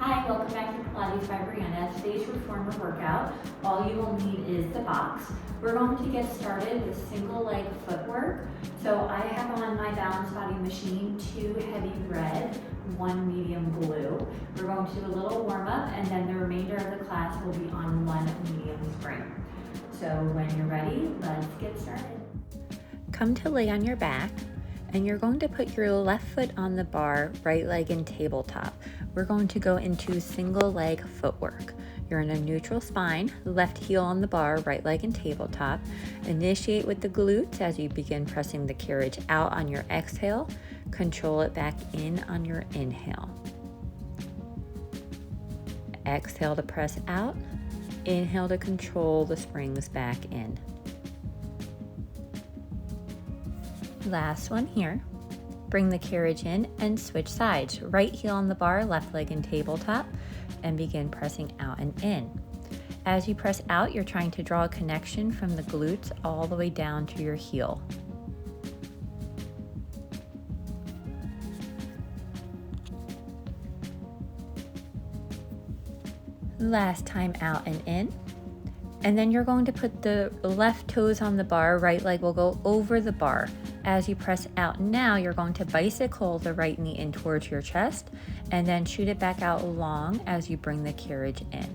Hi, welcome back to Pilates by Brianna. Today's reformer workout, all you will need is the box. We're going to get started with single leg footwork. So I have on my balance body machine 2 heavy red, 1 medium blue. We're going to do a little warm up and then the remainder of the class will be on 1 medium spring. So when you're ready, let's get started. Come to lay on your back and you're going to put your left foot on the bar, right leg in tabletop. We're going to go into single leg footwork. You're in a neutral spine, left heel on the bar, right leg in tabletop. Initiate with the glutes as you begin pressing the carriage out on your exhale. Control it back in on your inhale. Exhale to press out. Inhale to control the springs back in. Last one here. Bring the carriage in and switch sides. Right heel on the bar, left leg in tabletop, and begin pressing out and in. As you press out, you're trying to draw a connection from the glutes all the way down to your heel. Last time out and in. And then you're going to put the left toes on the bar, right leg will go over the bar. As you press out now, you're going to bicycle the right knee in towards your chest and then shoot it back out long as you bring the carriage in.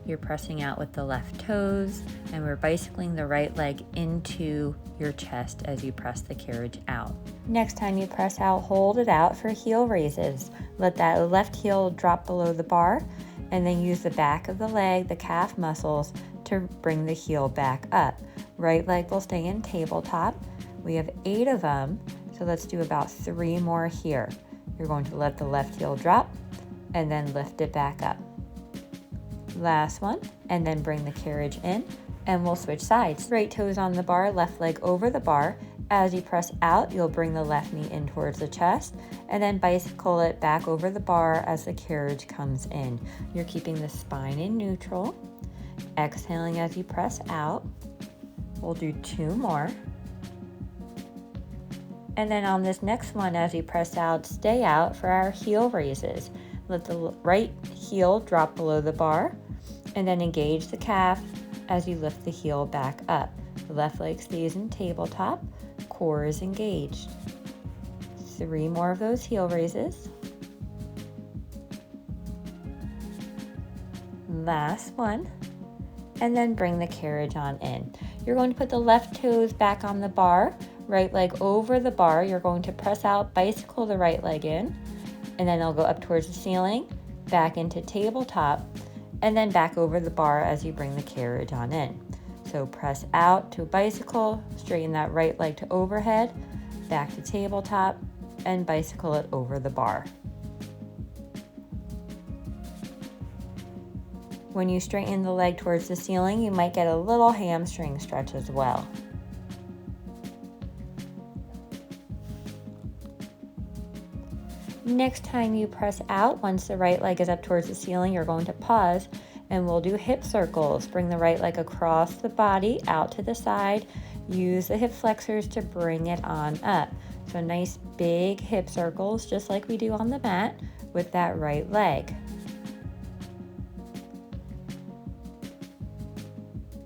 You're pressing out with the left toes and we're bicycling the right leg into your chest as you press the carriage out. Next time you press out, hold it out for heel raises. Let that left heel drop below the bar and then use the back of the leg, the calf muscles, to bring the heel back up. Right leg will stay in tabletop. We have 8 of them, so let's do about 3 more here. You're going to let the left heel drop and then lift it back up. Last one, and then bring the carriage in and we'll switch sides. Right toes on the bar, left leg over the bar. As you press out, you'll bring the left knee in towards the chest and then bicycle it back over the bar as the carriage comes in. You're keeping the spine in neutral. Exhaling as you press out. We'll do 2 more. And then on this next one, as you press out, stay out for our heel raises. Let the right heel drop below the bar and then engage the calf as you lift the heel back up. The left leg stays in tabletop, core is engaged. 3 more of those heel raises. Last one. And then bring the carriage on in. You're going to put the left toes back on the bar, right leg over the bar. You're going to press out, bicycle the right leg in, and then it'll go up towards the ceiling, back into tabletop, and then back over the bar as you bring the carriage on in. So press out to bicycle, straighten that right leg to overhead, back to tabletop, and bicycle it over the bar. When you straighten the leg towards the ceiling, you might get a little hamstring stretch as well. Next time you press out, once the right leg is up towards the ceiling, you're going to pause and we'll do hip circles. Bring the right leg across the body, out to the side. Use the hip flexors to bring it on up. So nice big hip circles, just like we do on the mat with that right leg.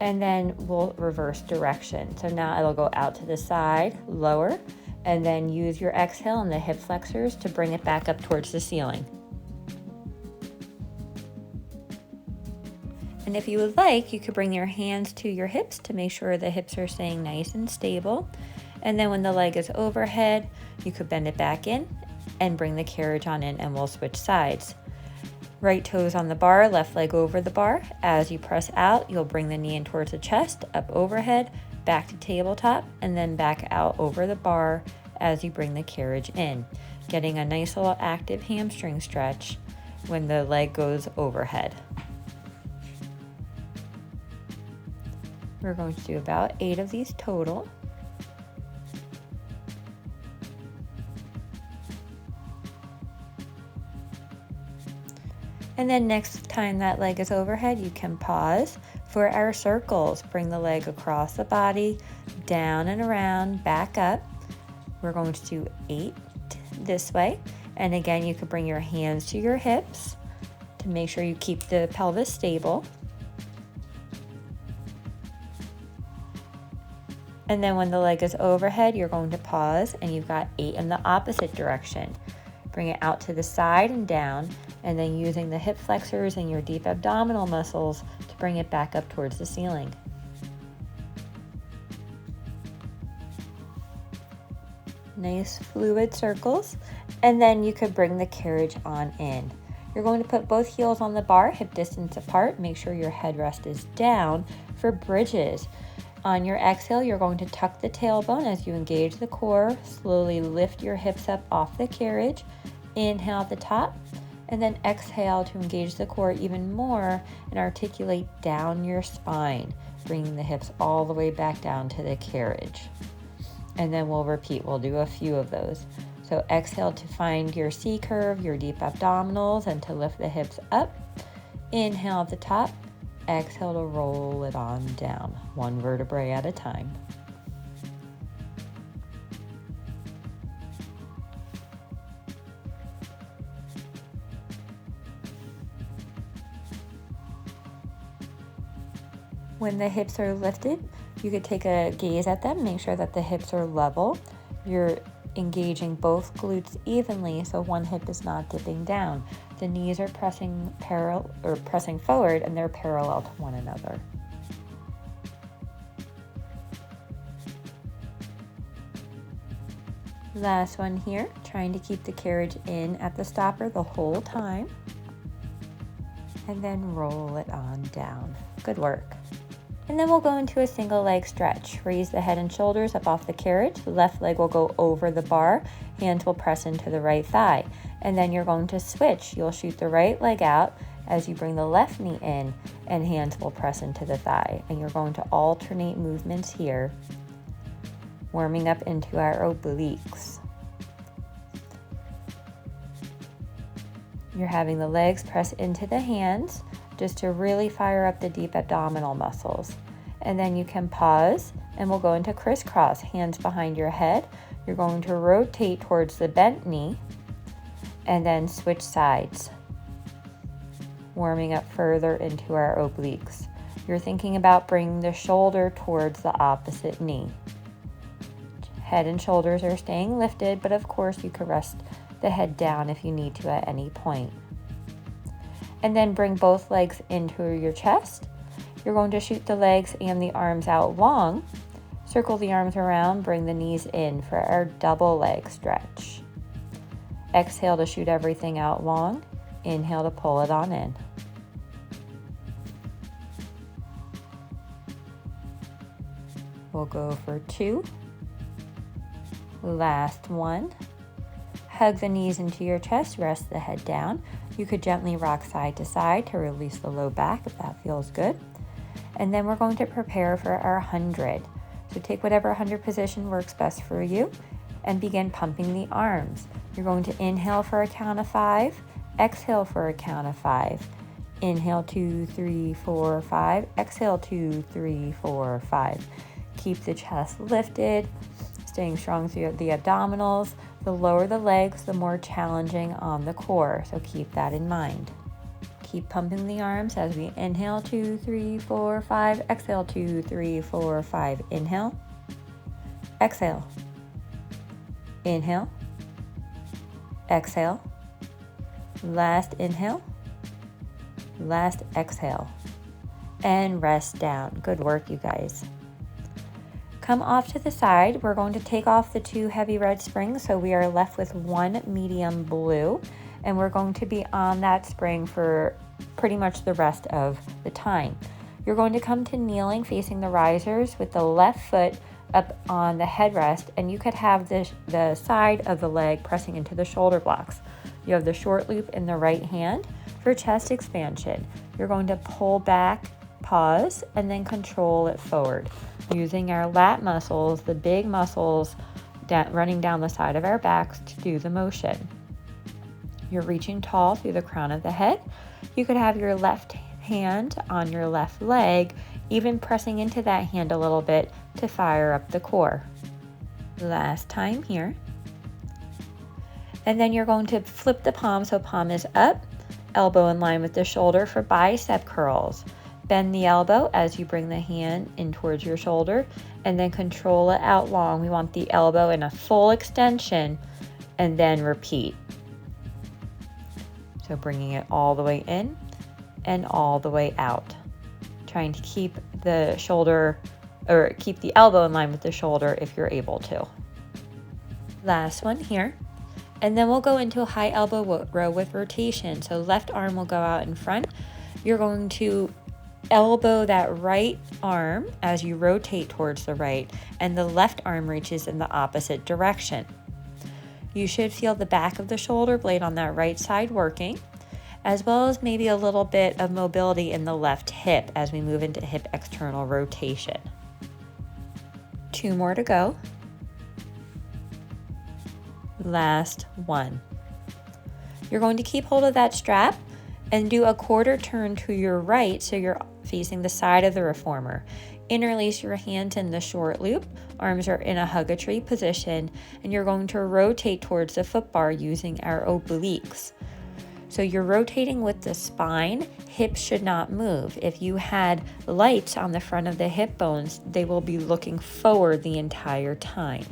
And then we'll reverse direction. So now it'll go out to the side, lower, and then use your exhale and the hip flexors to bring it back up towards the ceiling. And if you would like, you could bring your hands to your hips to make sure the hips are staying nice and stable. And then when the leg is overhead, you could bend it back in and bring the carriage on in and we'll switch sides. Right toes on the bar, left leg over the bar. As you press out, you'll bring the knee in towards the chest, up overhead, back to tabletop, and then back out over the bar as you bring the carriage in. Getting a nice little active hamstring stretch when the leg goes overhead. We're going to do about 8 of these total. And then next time that leg is overhead, you can pause for our circles. Bring the leg across the body, down and around, back up. We're going to do 8 this way. And again, you could bring your hands to your hips to make sure you keep the pelvis stable. And then when the leg is overhead, you're going to pause, and you've got 8 in the opposite direction. Bring it out to the side and down, and then using the hip flexors and your deep abdominal muscles to bring it back up towards the ceiling. Nice fluid circles. And then you could bring the carriage on in. You're going to put both heels on the bar, hip distance apart. Make sure your headrest is down for bridges. On your exhale, you're going to tuck the tailbone as you engage the core. Slowly lift your hips up off the carriage. Inhale at the top, and then exhale to engage the core even more and articulate down your spine, bringing the hips all the way back down to the carriage. And then we'll repeat. We'll do a few of those. So exhale to find your C curve, your deep abdominals, and to lift the hips up. Inhale at the top. Exhale to roll it on down, one vertebrae at a time. When the hips are lifted, you could take a gaze at them, make sure that the hips are level. You're engaging both glutes evenly, so one hip is not dipping down. The knees are pressing forward, and they're parallel to one another. Last one here, trying to keep the carriage in at the stopper the whole time. And then roll it on down. Good work. And then we'll go into a single leg stretch. Raise the head and shoulders up off the carriage. The left leg will go over the bar. Hands will press into the right thigh. And then you're going to switch. You'll shoot the right leg out as you bring the left knee in, and hands will press into the thigh. And you're going to alternate movements here, warming up into our obliques. You're having the legs press into the hands just to really fire up the deep abdominal muscles. And then you can pause, and we'll go into crisscross, hands behind your head. You're going to rotate towards the bent knee and then switch sides, warming up further into our obliques. You're thinking about bringing the shoulder towards the opposite knee. Head and shoulders are staying lifted, but of course you can rest the head down if you need to at any point. And then bring both legs into your chest. You're going to shoot the legs and the arms out long. Circle the arms around, bring the knees in for our double leg stretch. Exhale to shoot everything out long. Inhale to pull it on in. We'll go for 2. Last one. Hug the knees into your chest, rest the head down. You could gently rock side to side to release the low back if that feels good. And then we're going to prepare for our 100. So take whatever 100 position works best for you and begin pumping the arms. You're going to inhale for a count of 5, exhale for a count of 5. Inhale 2, 3, 4, 5. Exhale 2, 3, 4, 5. Keep the chest lifted, staying strong through the abdominals. The lower the legs, the more challenging on the core, so keep that in mind. Keep pumping the arms as we inhale 2, 3, 4, 5. Exhale 2, 3, 4, 5. Inhale. Exhale. Inhale. Exhale. Last inhale. Last exhale. And rest down. Good work, you guys. Come off to the side. We're going to take off the 2 heavy red springs, so we are left with 1 medium blue, and we're going to be on that spring for pretty much the rest of the time. You're going to come to kneeling facing the risers with the left foot up on the headrest, and you could have the side of the leg pressing into the shoulder blocks. You have the short loop in the right hand for chest expansion. You're going to pull back, pause, and then control it forward. Using our lat muscles, the big muscles running down the side of our backs to do the motion. You're reaching tall through the crown of the head. You could have your left hand on your left leg, even pressing into that hand a little bit to fire up the core. Last time here. And then you're going to flip the palm so palm is up, elbow in line with the shoulder for bicep curls. Bend the elbow as you bring the hand in towards your shoulder, and then control it out long. We want the elbow in a full extension, and then repeat. So bringing it all the way in and all the way out. Trying to keep the shoulder, or keep the elbow in line with the shoulder if you're able to. Last one here. And then we'll go into a high elbow row with rotation. So left arm will go out in front. You're going to elbow that right arm as you rotate towards the right, and the left arm reaches in the opposite direction. You should feel the back of the shoulder blade on that right side working, as well as maybe a little bit of mobility in the left hip as we move into hip external rotation. 2 more to go. Last one. You're going to keep hold of that strap and do a quarter turn to your right so you're facing the side of the reformer. Interlace your hands in the short loop, arms are in a hug-a-tree position, and you're going to rotate towards the foot bar using our obliques. So you're rotating with the spine, hips should not move. If you had lights on the front of the hip bones, they will be looking forward the entire time.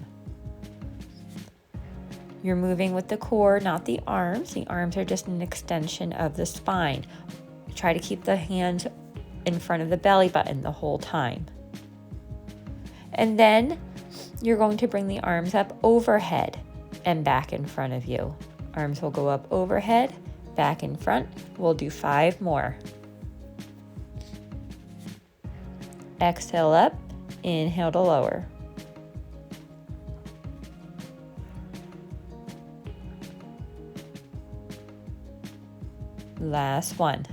You're moving with the core, not the arms. The arms are just an extension of the spine. Try to keep the hands in front of the belly button the whole time. And then you're going to bring the arms up overhead and back in front of you. Arms will go up overhead, back in front. We'll do 5 more. Exhale up, inhale to lower. Last one.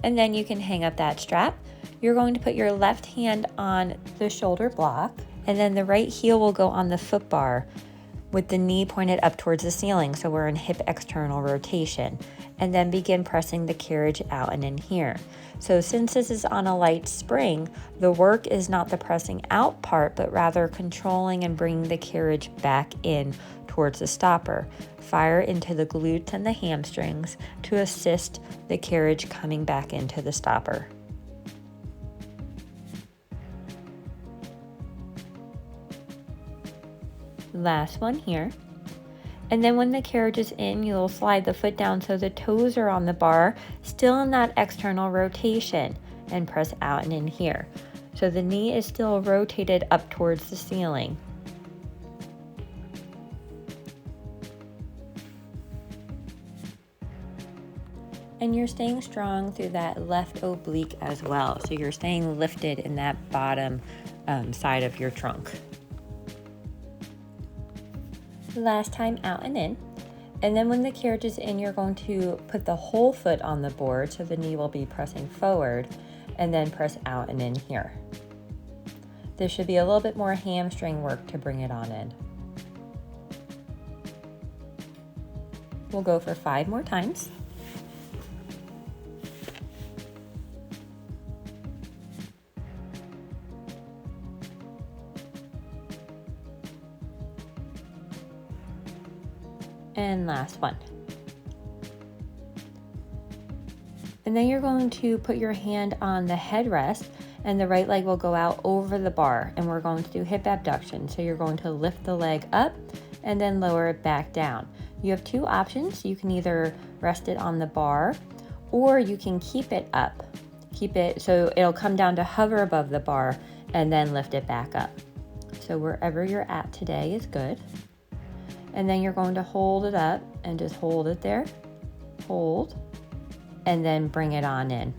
And then you can hang up that strap. You're going to put your left hand on the shoulder block, and then the right heel will go on the foot bar with the knee pointed up towards the ceiling, so we're in hip external rotation. And then begin pressing the carriage out and in here. So since this is on a light spring, the work is not the pressing out part, but rather controlling and bringing the carriage back in towards the stopper. Fire into the glutes and the hamstrings to assist the carriage coming back into the stopper. Last one here. And then when the carriage is in, you'll slide the foot down so the toes are on the bar, still in that external rotation, and press out and in here. So the knee is still rotated up towards the ceiling. And you're staying strong through that left oblique as well. So you're staying lifted in that bottom side of your trunk. Last time out and in. And then when the carriage is in, you're going to put the whole foot on the board so the knee will be pressing forward, and then press out and in here. There should be a little bit more hamstring work to bring it on in. We'll go for 5 more times. And last one. And then you're going to put your hand on the headrest, and the right leg will go out over the bar, and we're going to do hip abduction. So you're going to lift the leg up and then lower it back down. You have 2 options. You can either rest it on the bar, or you can keep it up. Keep it so it'll come down to hover above the bar and then lift it back up. So wherever you're at today is good. And then you're going to hold it up and just hold it there, hold, and then bring it on in.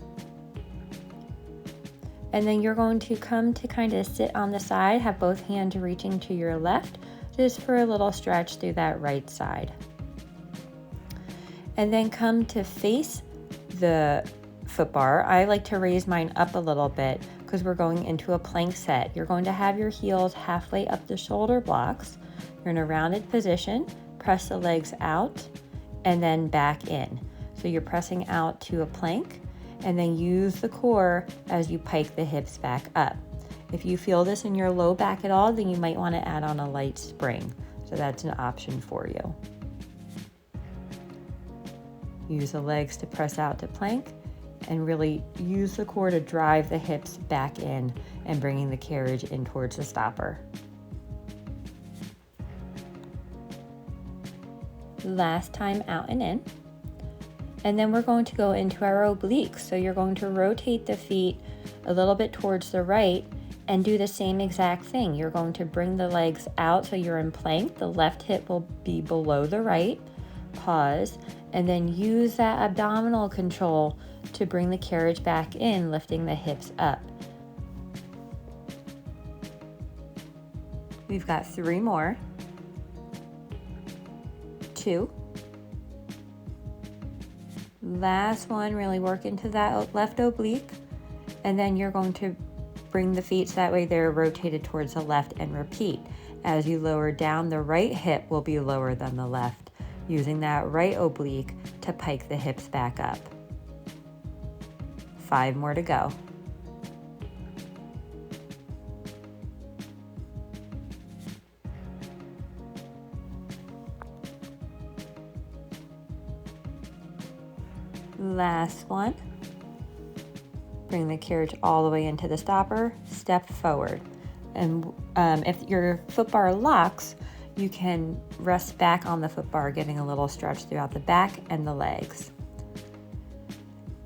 And then you're going to come to kind of sit on the side, have both hands reaching to your left, just for a little stretch through that right side. And then come to face the foot bar. I like to raise mine up a little bit because we're going into a plank set. You're going to have your heels halfway up the shoulder blocks. You're in a rounded position, press the legs out and then back in. So you're pressing out to a plank, and then use the core as you pike the hips back up. If you feel this in your low back at all, then you might want to add on a light spring. So that's an option for you. Use the legs to press out to plank and really use the core to drive the hips back in and bringing the carriage in towards the stopper. Last time out and in. And then we're going to go into our obliques. So you're going to rotate the feet a little bit towards the right and do the same exact thing. You're going to bring the legs out so you're in plank. The left hip will be below the right. Pause, and then use that abdominal control to bring the carriage back in, lifting the hips up. We've got 3 more. 2. Last one, really work into that left oblique. And then you're going to bring the feet so that way they're rotated towards the left and repeat. As you lower down, the right hip will be lower than the left, using that right oblique to pike the hips back up. 5 more to go. Last one. Bring the carriage all the way into the stopper, step forward. And if your foot bar locks, you can rest back on the foot bar, getting a little stretch throughout the back and the legs.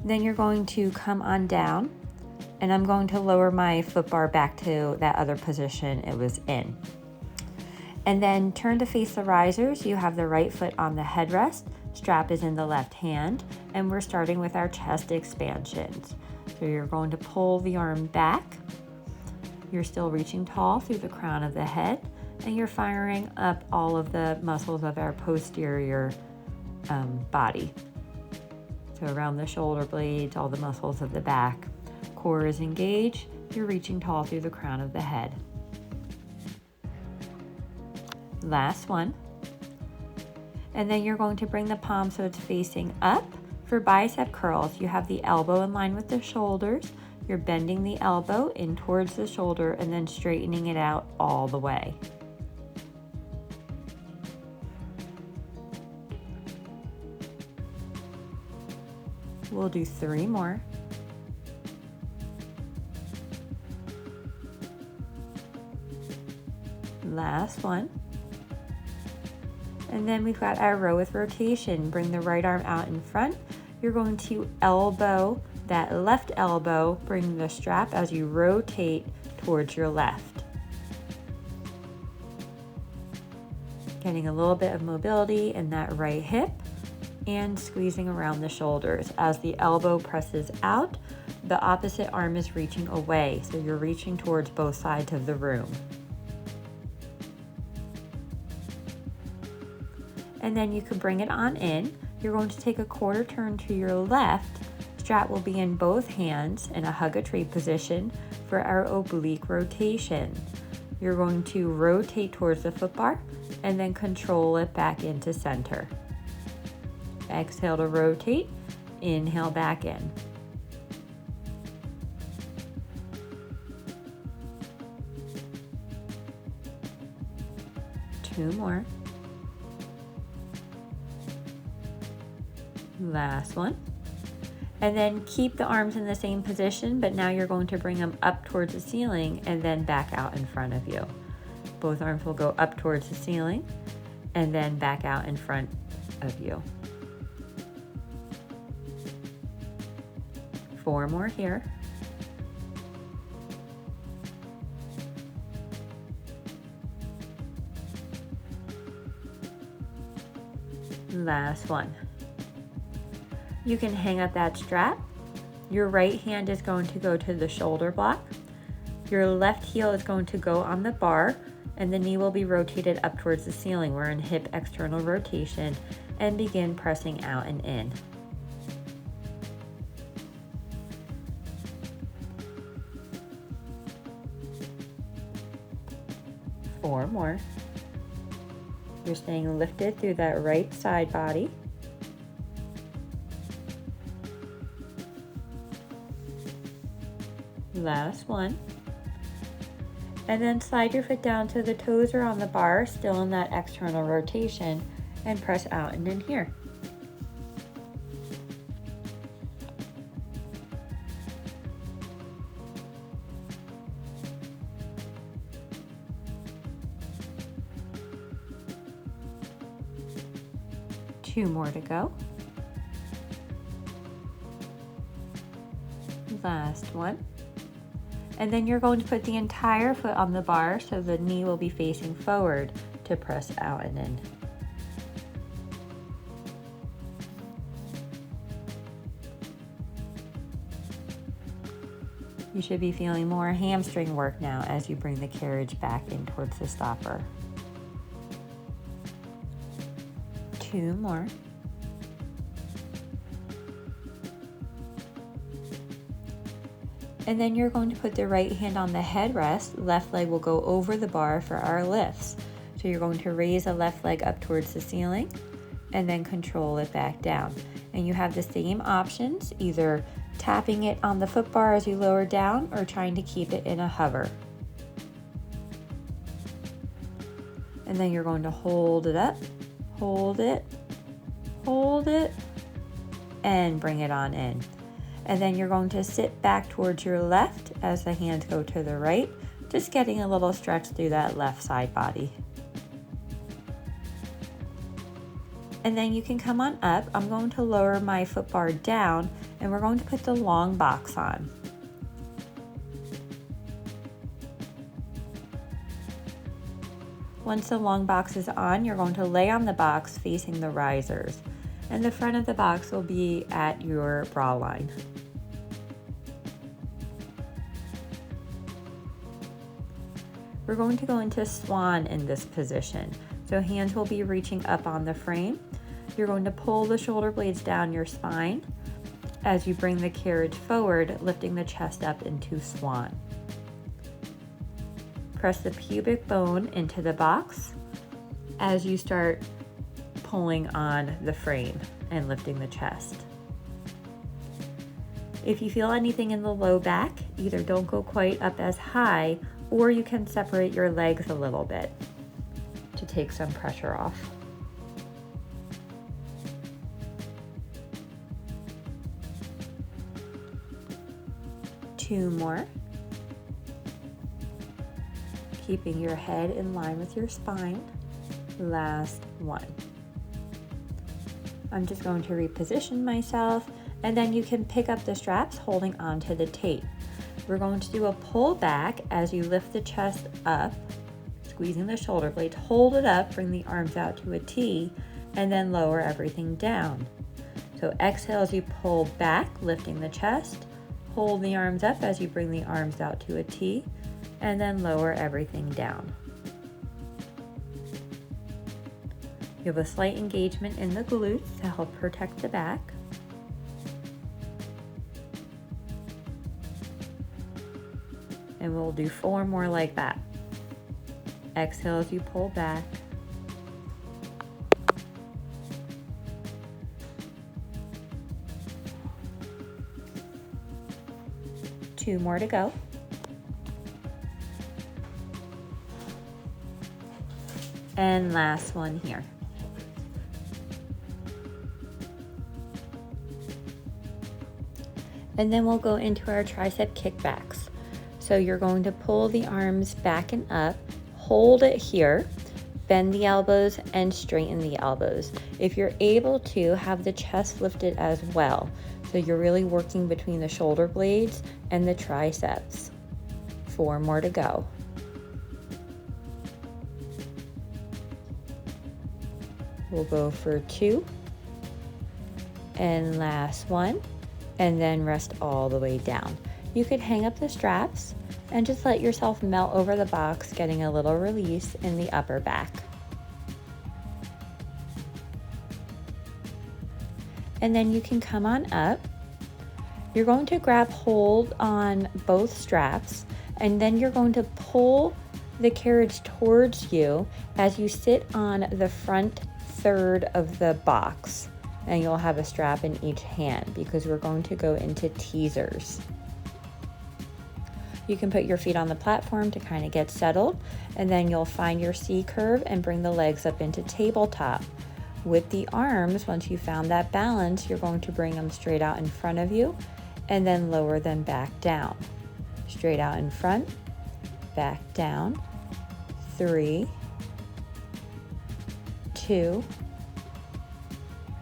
Then you're going to come on down, and I'm going to lower my foot bar back to that other position it was in. And then turn to face the risers. You have the right foot on the headrest, strap is in the left hand, and we're starting with our chest expansions. So you're going to pull the arm back. You're still reaching tall through the crown of the head, and you're firing up all of the muscles of our posterior body. So around the shoulder blades, all the muscles of the back. Core is engaged. You're reaching tall through the crown of the head. Last one. And then you're going to bring the palm so it's facing up. For bicep curls, you have the elbow in line with the shoulders. You're bending the elbow in towards the shoulder and then straightening it out all the way. We'll do 3 more. Last one. And then we've got our row with rotation. Bring the right arm out in front. You're going to elbow that left elbow, bring the strap as you rotate towards your left. Getting a little bit of mobility in that right hip and squeezing around the shoulders. As the elbow presses out, the opposite arm is reaching away, so you're reaching towards both sides of the room. And then you could bring it on in. You're going to take a quarter turn to your left. Strap will be in both hands in a hug a tree position for our oblique rotation. You're going to rotate towards the foot bar and then control it back into center. Exhale to rotate, inhale back in. Two more. Last one. And then keep the arms in the same position, but now you're going to bring them up towards the ceiling and then back out in front of you. Both arms will go up towards the ceiling and then back out in front of you. 4 more here. Last one. You can hang up that strap. Your right hand is going to go to the shoulder block. Your left heel is going to go on the bar, and the knee will be rotated up towards the ceiling. We're in hip external rotation and begin pressing out and in. Four more. You're staying lifted through that right side body. Last one. And then slide your foot down so the toes are on the bar, still in that external rotation, and press out and in here. Two more to go. Last one. And then you're going to put the entire foot on the bar so the knee will be facing forward to press out and in. You should be feeling more hamstring work now as you bring the carriage back in towards the stopper. Two more. And then you're going to put the right hand on the headrest. Left leg will go over the bar for our lifts. So you're going to raise the left leg up towards the ceiling and then control it back down. And you have the same options, either tapping it on the foot bar as you lower down or trying to keep it in a hover. And then you're going to hold it up, hold it, and bring it on in. And then you're going to sit back towards your left as the hands go to the right, just getting a little stretch through that left side body. And then you can come on up. I'm going to lower my foot bar down and we're going to put the long box on. Once the long box is on, you're going to lay on the box facing the risers. And the front of the box will be at your bra line. We're going to go into Swan in this position. So hands will be reaching up on the frame. You're going to pull the shoulder blades down your spine as you bring the carriage forward, lifting the chest up into Swan. Press the pubic bone into the box as you start pulling on the frame and lifting the chest. If you feel anything in the low back, either don't go quite up as high or you can separate your legs a little bit to take some pressure off. Two more. Keeping your head in line with your spine. Last one. I'm just going to reposition myself and then you can pick up the straps holding onto the tape. We're going to do a pull back as you lift the chest up, squeezing the shoulder blades, hold it up, bring the arms out to a T, and then lower everything down. So exhale as you pull back, lifting the chest, hold the arms up as you bring the arms out to a T, and then lower everything down. You have a slight engagement in the glutes to help protect the back. And we'll do 4 more like that. Exhale as you pull back. Two more to go. And last one here. And then we'll go into our tricep kickbacks. So you're going to pull the arms back and up, hold it here, bend the elbows and straighten the elbows. If you're able to, have the chest lifted as well. So you're really working between the shoulder blades and the triceps. 4 more to go. We'll go for 2. And last one. And then rest all the way down. You could hang up the straps and just let yourself melt over the box, getting a little release in the upper back. And then you can come on up. You're going to grab hold on both straps, and then you're going to pull the carriage towards you as you sit on the front third of the box. And you'll have a strap in each hand because we're going to go into teasers. You can put your feet on the platform to kind of get settled, and then you'll find your C curve and bring the legs up into tabletop. With the arms, once you found that balance, you're going to bring them straight out in front of you and then lower them back down. Straight out in front, back down, 3, 2,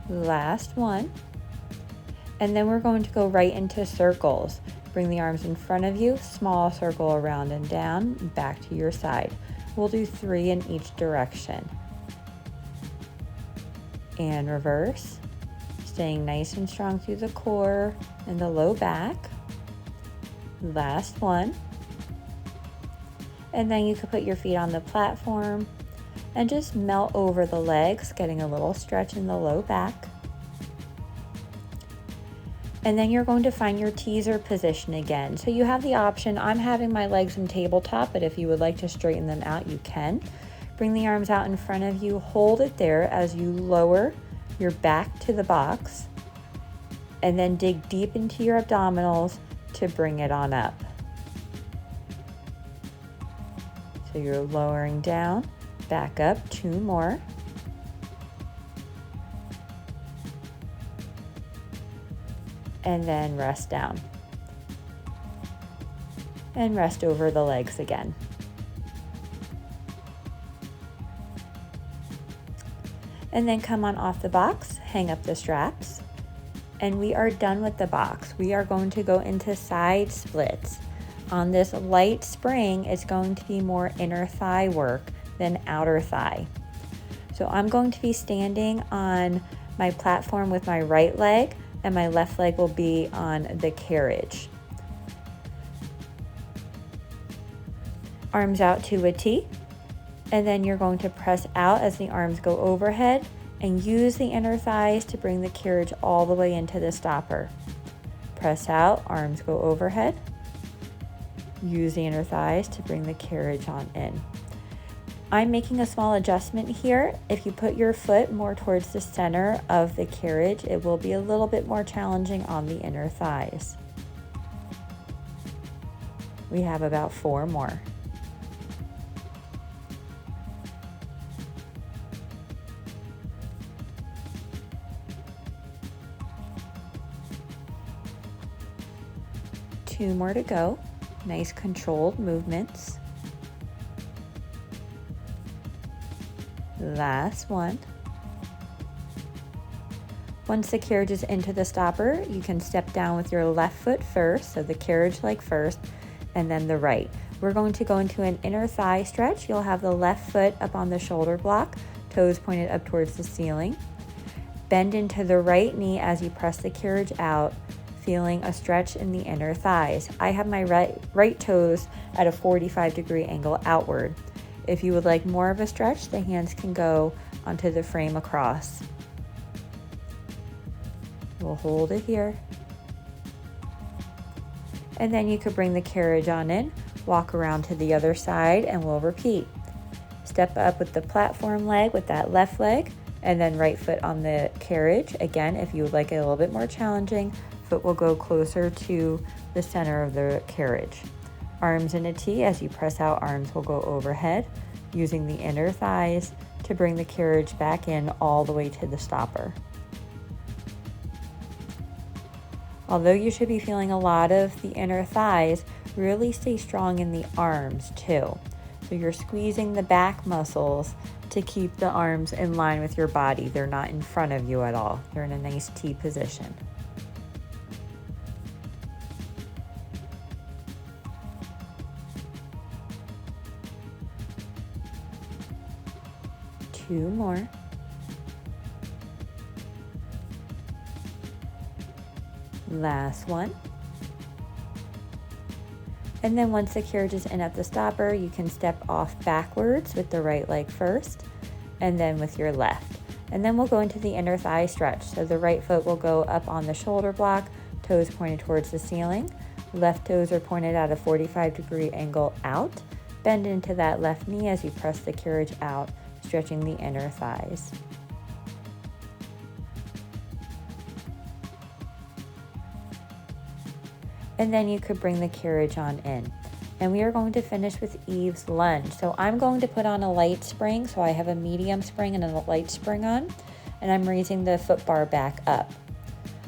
last one. And then we're going to go right into circles. Bring the arms in front of you, small circle around and down, back to your side. We'll do 3 in each direction. And reverse, staying nice and strong through the core and the low back. Last one. And then you can put your feet on the platform and just melt over the legs, getting a little stretch in the low back. And then you're going to find your teaser position again. So you have the option, I'm having my legs in tabletop, but if you would like to straighten them out, you can. Bring the arms out in front of you, hold it there as you lower your back to the box, and then dig deep into your abdominals to bring it on up. So you're lowering down, back up, 2 more. And then rest down. And rest over the legs again. And then come on off the box, hang up the straps, and we are done with the box. We are going to go into side splits. On this light spring, it's going to be more inner thigh work than outer thigh. So I'm going to be standing on my platform with my right leg, and my left leg will be on the carriage. Arms out to a T. And then you're going to press out as the arms go overhead and use the inner thighs to bring the carriage all the way into the stopper. Press out, arms go overhead. Use the inner thighs to bring the carriage on in. I'm making a small adjustment here. If you put your foot more towards the center of the carriage, it will be a little bit more challenging on the inner thighs. We have about 4 more. Two more to go. Nice controlled movements. Last one. Once the carriage is into the stopper, you can step down with your left foot first, so the carriage leg first, and then the right. We're going to go into an inner thigh stretch. You'll have the left foot up on the shoulder block, toes pointed up towards the ceiling. Bend into the right knee as you press the carriage out, feeling a stretch in the inner thighs. I have my right toes at a 45-degree angle outward. If you would like more of a stretch, the hands can go onto the frame across. We'll hold it here. And then you could bring the carriage on in, walk around to the other side, and we'll repeat. Step up with the platform leg with that left leg, and then right foot on the carriage. Again, if you would like it a little bit more challenging, foot will go closer to the center of the carriage. Arms in a T. As you press out, arms will go overhead, using the inner thighs to bring the carriage back in all the way to the stopper. Although you should be feeling a lot of the inner thighs, really stay strong in the arms too. So you're squeezing the back muscles to keep the arms in line with your body. They're not in front of you at all. They're in a nice T position. Two more. Last one. And then once the carriage is in at the stopper, you can step off backwards with the right leg first, and then with your left. And then we'll go into the inner thigh stretch. So the right foot will go up on the shoulder block, toes pointed towards the ceiling. Left toes are pointed at a 45-degree angle out. Bend into that left knee as you press the carriage out, stretching the inner thighs. And then you could bring the carriage on in. And we are going to finish with Eve's lunge. So I'm going to put on a light spring. So I have a medium spring and a light spring on, and I'm raising the foot bar back up.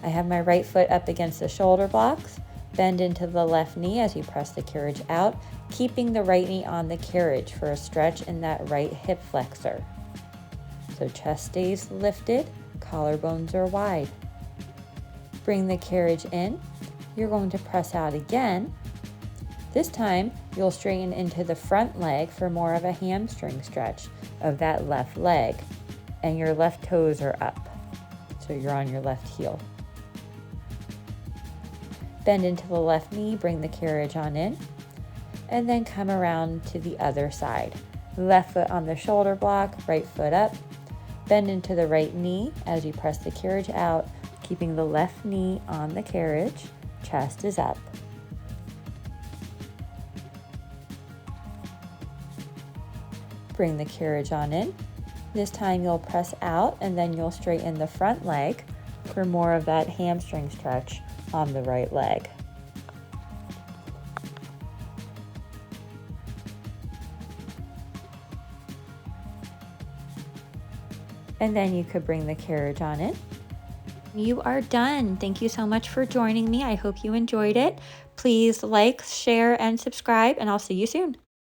I have my right foot up against the shoulder blocks. Bend into the left knee as you press the carriage out, keeping the right knee on the carriage for a stretch in that right hip flexor. So chest stays lifted, collarbones are wide. Bring the carriage in. You're going to press out again. This time, you'll straighten into the front leg for more of a hamstring stretch of that left leg. And your left toes are up, so you're on your left heel. Bend into the left knee, bring the carriage on in, and then come around to the other side. Left foot on the shoulder block, right foot up. Bend into the right knee as you press the carriage out, keeping the left knee on the carriage. Chest is up. Bring the carriage on in. This time you'll press out and then you'll straighten the front leg for more of that hamstring stretch on the right leg. And then you could bring the carriage on in. You are done. Thank you so much for joining me. I hope you enjoyed it. Please like, share, and subscribe, and I'll see you soon.